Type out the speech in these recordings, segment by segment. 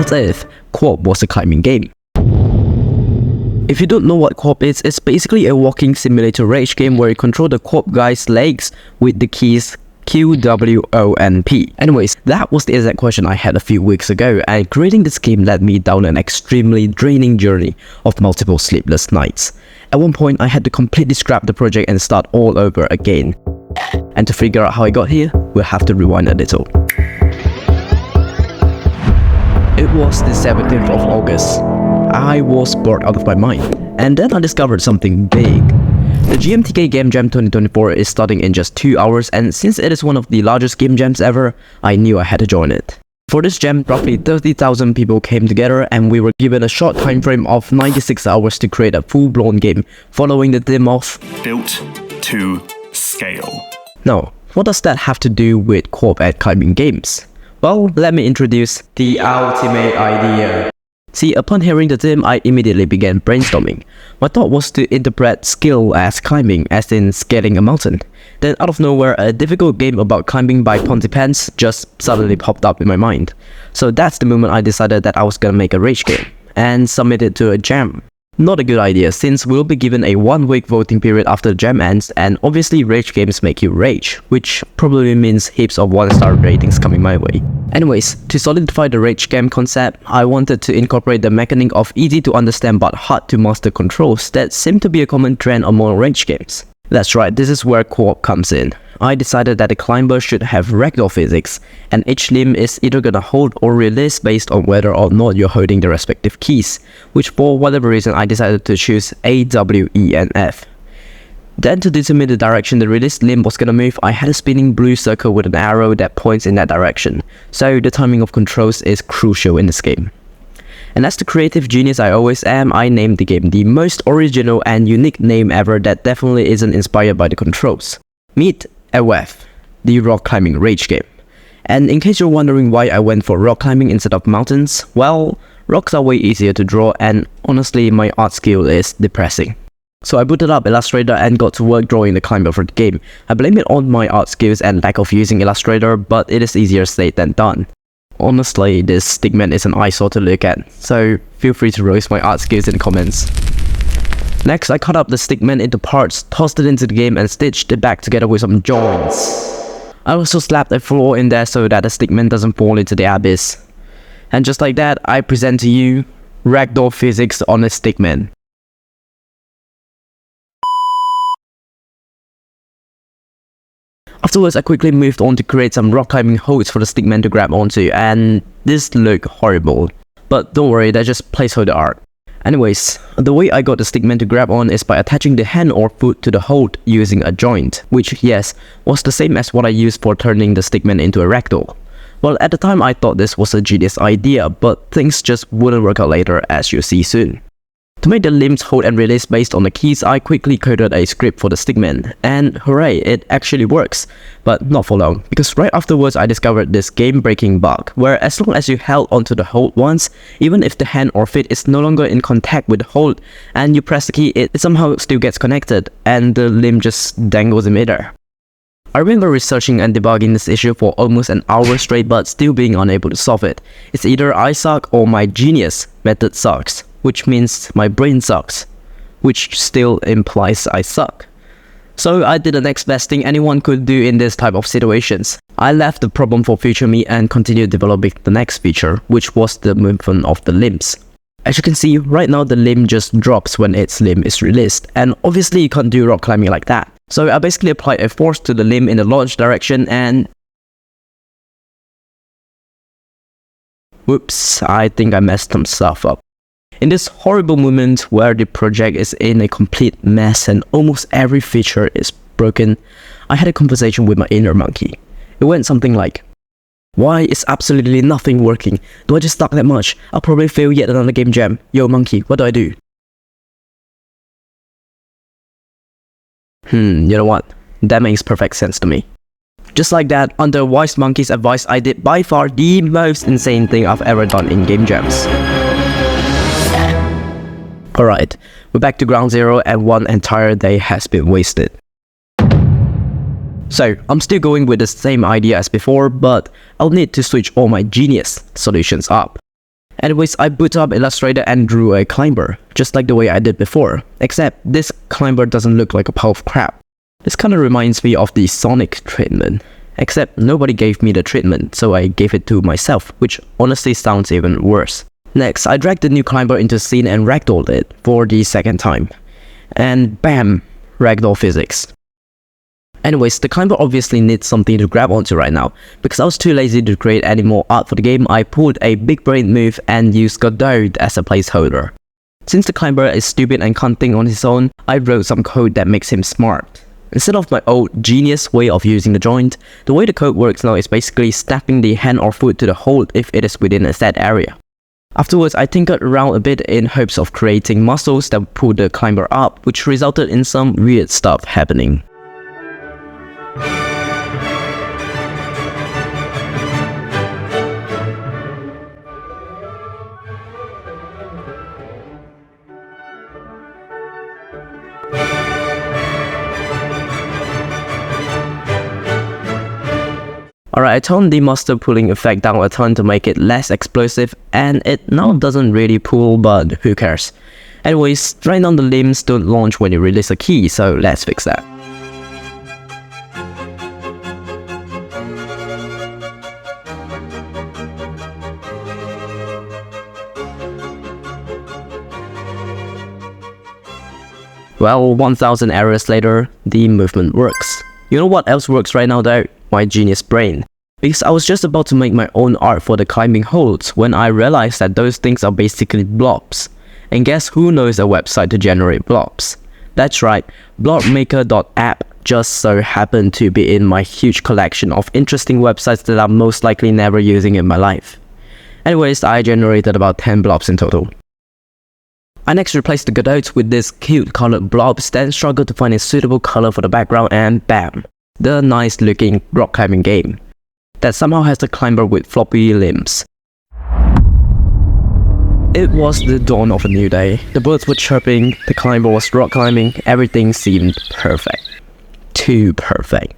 What if co-op was a climbing game? If you don't know what co-op is, it's basically a walking simulator rage game where you control the co-op guy's legs with the keys Q, W, O, and P. Anyways, that was the exact question I had a few weeks ago, and creating this game led me down an extremely draining journey of multiple sleepless nights. At one point, I had to completely scrap the project and start all over again. And to figure out how I got here, we'll have to rewind a little. It was the 17th of August. I was bored out of my mind, and then I discovered something big. The GMTK Game Jam 2024 is starting in just 2 hours, and since it is one of the largest game jams ever, I knew I had to join it. For this jam, roughly 30,000 people came together, and we were given a short time frame of 96 hours to create a full-blown game following the theme of built to scale. Now, what does that have to do with co-op at climbing games? Well, let me introduce the ultimate idea. See, upon hearing the theme, I immediately began brainstorming. My thought was to interpret skill as climbing, as in scaling a mountain. Then out of nowhere, a difficult game about climbing by Pontypants just suddenly popped up in my mind. So that's the moment I decided that I was gonna make a rage game, and submit it to a jam. Not a good idea, since we'll be given a 1-week voting period after the jam ends, and obviously rage games make you rage, which probably means heaps of 1-star ratings coming my way. Anyways, to solidify the rage game concept, I wanted to incorporate the mechanic of easy to understand but hard to master controls that seem to be a common trend among rage games. That's right, this is where co-op comes in. I decided that the climber should have ragdoll physics, and each limb is either gonna hold or release based on whether or not you're holding the respective keys, which for whatever reason I decided to choose A, W, E, and F. Then to determine the direction the released limb was gonna move, I had a spinning blue circle with an arrow that points in that direction, so the timing of controls is crucial in this game. And as the creative genius I always am, I named the game the most original and unique name ever that definitely isn't inspired by the controls. Meet AWEF, the rock climbing rage game. And in case you're wondering why I went for rock climbing instead of mountains, well, rocks are way easier to draw, and honestly my art skill is depressing. So I booted up Illustrator and got to work drawing the climber for the game. I blame it on my art skills and lack of using Illustrator, but it is easier said than done. Honestly, this stickman is an eyesore to look at, so feel free to roast my art skills in the comments. Next, I cut up the stickman into parts, tossed it into the game, and stitched it back together with some joints. I also slapped a floor in there so that the stickman doesn't fall into the abyss. And just like that, I present to you ragdoll physics on a stickman. Afterwards, I quickly moved on to create some rock climbing holds for the stickman to grab onto, and this looked horrible. But don't worry, that's just placeholder art. Anyways, the way I got the stickman to grab on is by attaching the hand or foot to the hold using a joint, which, yes, was the same as what I used for turning the stickman into a ragdoll. Well, at the time I thought this was a genius idea, but things just wouldn't work out later, as you'll see soon. To make the limbs hold and release based on the keys, I quickly coded a script for the stickman, and hooray, it actually works. But not for long, because right afterwards I discovered this game-breaking bug, where as long as you held onto the hold once, even if the hand or foot is no longer in contact with the hold, and you press the key, it somehow still gets connected, and the limb just dangles in midair. I remember researching and debugging this issue for almost an hour straight, but still being unable to solve it. It's either I suck or my genius method sucks, which means my brain sucks, which still implies I suck. So I did the next best thing anyone could do in this type of situations. I left the problem for future me and continued developing the next feature, which was the movement of the limbs. As you can see, right now the limb just drops when its limb is released, and obviously you can't do rock climbing like that. So I basically applied a force to the limb in the launch direction and... whoops, I think I messed some stuff up. In this horrible moment where the project is in a complete mess and almost every feature is broken, I had a conversation with my inner monkey. It went something like, "Why is absolutely nothing working? Do I just suck that much? I'll probably fail yet another game jam. Yo monkey, what do I do?" You know what? That makes perfect sense to me. Just like that, under Wise Monkey's advice, I did by far the most insane thing I've ever done in game jams. Alright, we're back to ground zero and one entire day has been wasted. So, I'm still going with the same idea as before, but I'll need to switch all my genius solutions up. Anyways, I boot up Illustrator and drew a climber, just like the way I did before, except this climber doesn't look like a pile of crap. This kinda reminds me of the Sonic treatment, except nobody gave me the treatment, so I gave it to myself, which honestly sounds even worse. Next, I dragged the new climber into scene and ragdolled it for the second time. And bam, ragdoll physics. Anyways, the climber obviously needs something to grab onto right now. Because I was too lazy to create any more art for the game, I pulled a big brain move and used Godot as a placeholder. Since the climber is stupid and can't think on his own, I wrote some code that makes him smart. Instead of my old genius way of using the joint, the way the code works now is basically snapping the hand or foot to the hole if it is within a set area. Afterwards, I tinkered around a bit in hopes of creating muscles that would pull the climber up, which resulted in some weird stuff happening. Alright, I toned the master pulling effect down a ton to make it less explosive, and it now doesn't really pull, but who cares. Anyways, right now the limbs don't launch when you release a key, so let's fix that. Well, 1000 errors later, the movement works. You know what else works right now though? My genius brain. Because I was just about to make my own art for the climbing holds when I realized that those things are basically blobs. And guess who knows a website to generate blobs? That's right, blobmaker.app just so happened to be in my huge collection of interesting websites that I'm most likely never using in my life. Anyways, I generated about 10 blobs in total. I next replaced the Godots with this cute colored blobs, then struggled to find a suitable color for the background, and bam! The nice looking rock climbing game that somehow has a climber with floppy limbs. It was the dawn of a new day. The birds were chirping, the climber was rock climbing, everything seemed perfect. Too perfect.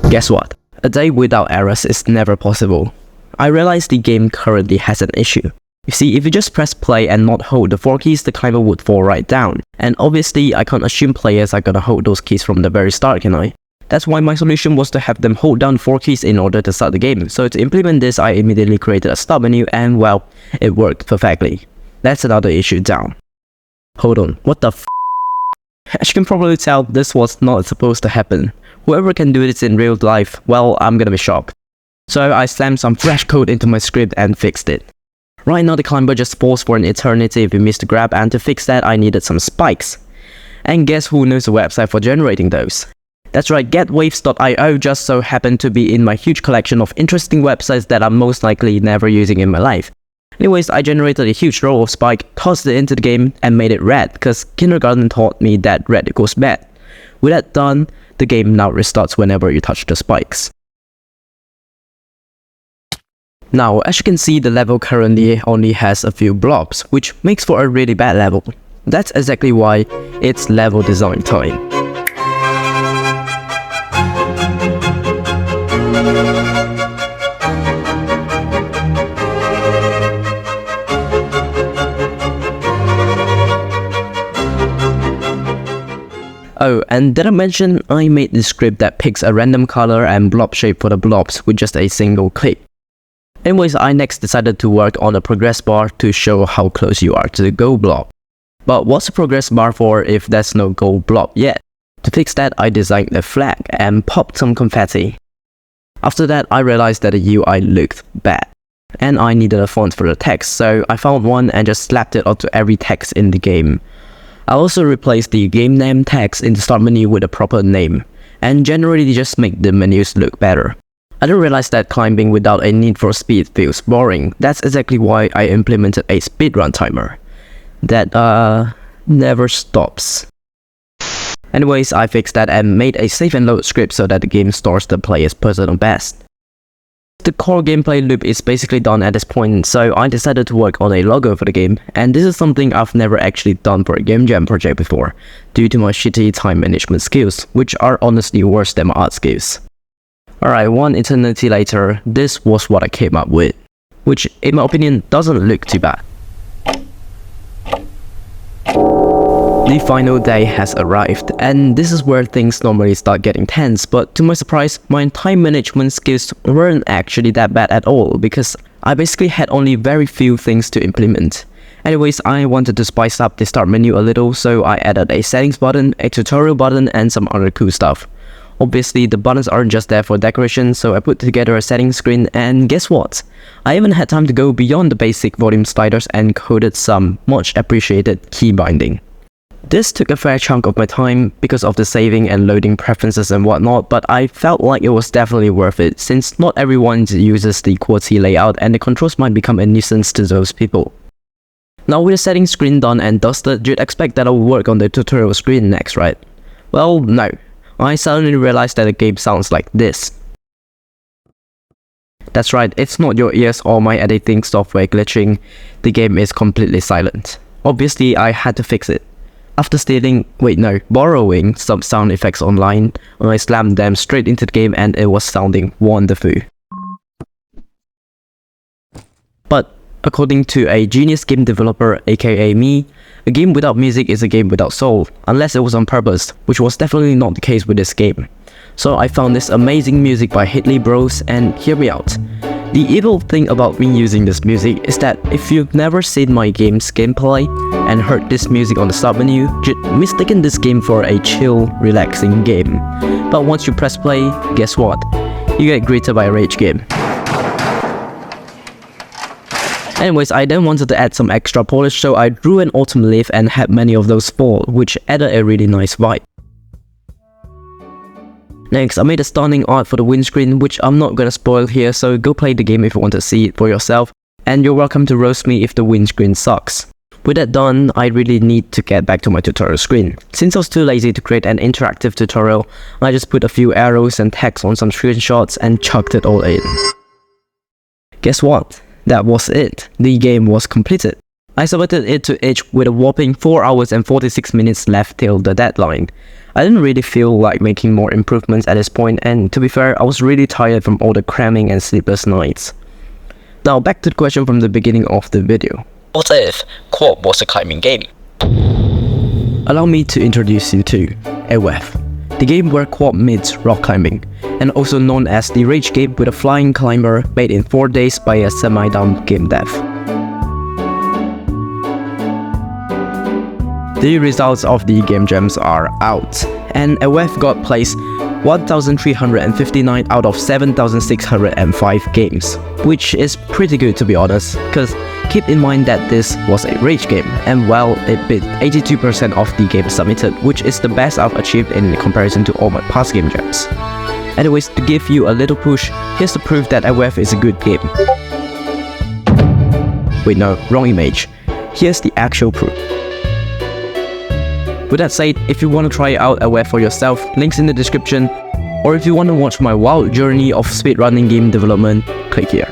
Guess what? A day without errors is never possible. I realized the game currently has an issue. You see, if you just press play and not hold the 4 keys, the climber would fall right down. And obviously, I can't assume players are gonna hold those keys from the very start, can I? That's why my solution was to have them hold down 4 keys in order to start the game. So to implement this, I immediately created a start menu and well, it worked perfectly. That's another issue down. Hold on, what the f? As you can probably tell, this was not supposed to happen. Whoever can do this in real life, well, I'm gonna be shocked. So I slammed some fresh code into my script and fixed it. Right now the climber just falls for an eternity if you miss the grab, and to fix that I needed some spikes. And guess who knows a website for generating those? That's right, getwaves.io just so happened to be in my huge collection of interesting websites that I'm most likely never using in my life. Anyways, I generated a huge row of spike, tossed it into the game, and made it red, because kindergarten taught me that red equals bad. With that done, the game now restarts whenever you touch the spikes. Now, as you can see, the level currently only has a few blobs, which makes for a really bad level. That's exactly why it's level design time. Oh, and did I mention I made this script that picks a random color and blob shape for the blobs with just a single click. Anyways, I next decided to work on a progress bar to show how close you are to the goal blob. But what's a progress bar for if there's no goal blob yet? To fix that, I designed a flag and popped some confetti. After that, I realized that the UI looked bad, and I needed a font for the text, so I found one and just slapped it onto every text in the game. I also replaced the game name text in the start menu with a proper name, and generally just make the menus look better. I didn't realize that climbing without a need for speed feels boring. That's exactly why I implemented a speedrun timer that never stops. Anyways, I fixed that and made a save and load script so that the game stores the player's personal best. The core gameplay loop is basically done at this point, so I decided to work on a logo for the game, and this is something I've never actually done for a game jam project before, due to my shitty time management skills, which are honestly worse than my art skills. Alright, one eternity later, this was what I came up with. which in my opinion doesn't look too bad. The final day has arrived, and this is where things normally start getting tense, but to my surprise, my time management skills weren't actually that bad at all because I basically had only very few things to implement. Anyways, I wanted to spice up the start menu a little, so I added a settings button, a tutorial button, and some other cool stuff. Obviously, the buttons aren't just there for decoration, so I put together a settings screen, and guess what? I even had time to go beyond the basic volume sliders and coded some much appreciated key binding. This took a fair chunk of my time because of the saving and loading preferences and whatnot, but I felt like it was definitely worth it since not everyone uses the QWERTY layout and the controls might become a nuisance to those people. Now with the settings screen done and dusted, you'd expect that I would work on the tutorial screen next, right? Well, no. I suddenly realized that the game sounds like this. That's right, it's not your ears or my editing software glitching, the game is completely silent. Obviously, I had to fix it. After borrowing some sound effects online, I slammed them straight into the game and it was sounding wonderful. But according to a genius game developer, aka me, a game without music is a game without soul, unless it was on purpose, which was definitely not the case with this game. So I found this amazing music by Heatley bros, and hear me out. The evil thing about me using this music is that if you've never seen my game's gameplay and heard this music on the start menu, you'd mistaken this game for a chill, relaxing game. But once you press play, guess what? You get greeted by a rage game. Anyways, I then wanted to add some extra polish, so I drew an autumn leaf and had many of those fall, which added a really nice vibe. Next, I made a stunning art for the windscreen, which I'm not gonna spoil here, so go play the game if you want to see it for yourself, and you're welcome to roast me if the windscreen sucks. With that done, I really need to get back to my tutorial screen. Since I was too lazy to create an interactive tutorial, I just put a few arrows and text on some screenshots and chucked it all in. Guess what? That was it. The game was completed. I submitted it to itch with a whopping 4 hours and 46 minutes left till the deadline. I didn't really feel like making more improvements at this point, and to be fair, I was really tired from all the cramming and sleepless nights. Now back to the question from the beginning of the video. What if co-op was a climbing game? Allow me to introduce you to AWEF, the game where co-op meets rock climbing, and also known as the Rage game with a flying climber made in 4 days by a semi-dumb game dev. The results of the game jams are out, and AWEF got placed 1,359 out of 7,605 games, which is pretty good to be honest, cause keep in mind that this was a Rage game, and well, it beat 82% of the games submitted, which is the best I've achieved in comparison to all my past game jams. Anyways, to give you a little push, here's the proof that AWEF is a good game. Wait no, wrong image. Here's the actual proof. With that said, if you want to try out AWEF for yourself, links in the description, or if you want to watch my wild journey of speedrunning game development, click here.